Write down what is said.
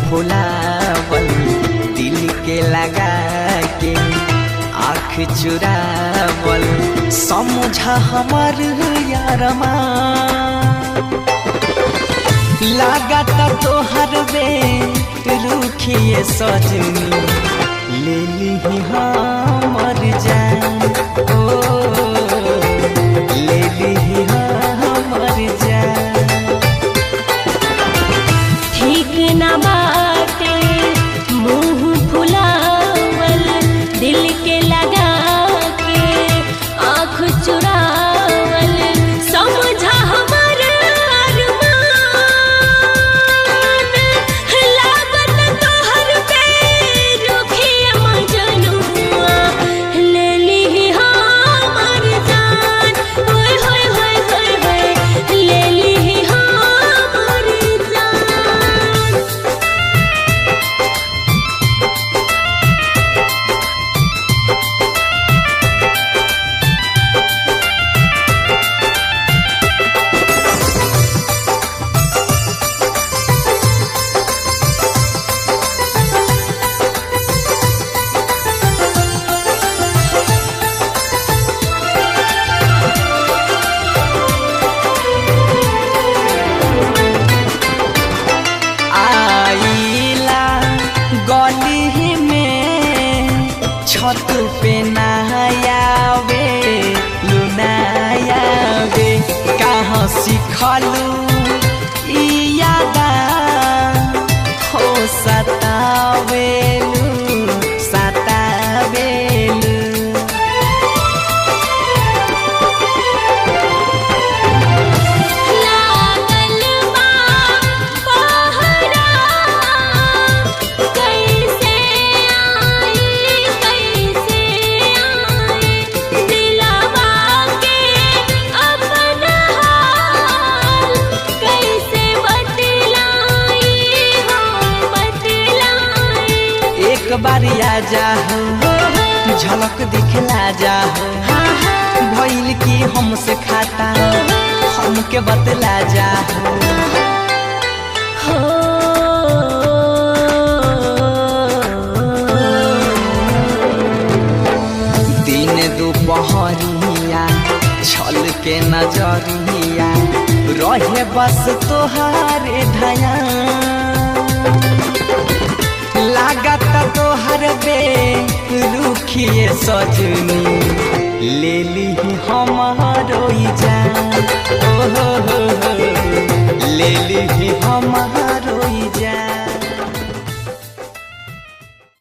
फुलावल दिल के लगा के आँख चुरावल समझा हमार यारमा लागता तोहर बे रुखिए सजनी ले ली हमर जान ओ ले ली हमर जान। ठीक ना बाटे मुँह फुलावल दिल के लगा के आँख चुरावल समझा हमार छत पे नहायावे लुनायावे कहाँ सिखलू ई यादा हो सतावेलू सतावेलू। बारी आ जाओ झलक दिखला जाओ भइल की हमसे खाता हमके बतला जाओ हो। दिन दोपहरिया छल के नजरिया रहे बस तोहारे ध्यान लागता तोहर बे रुखिए सजनी ले ली हमारो जान।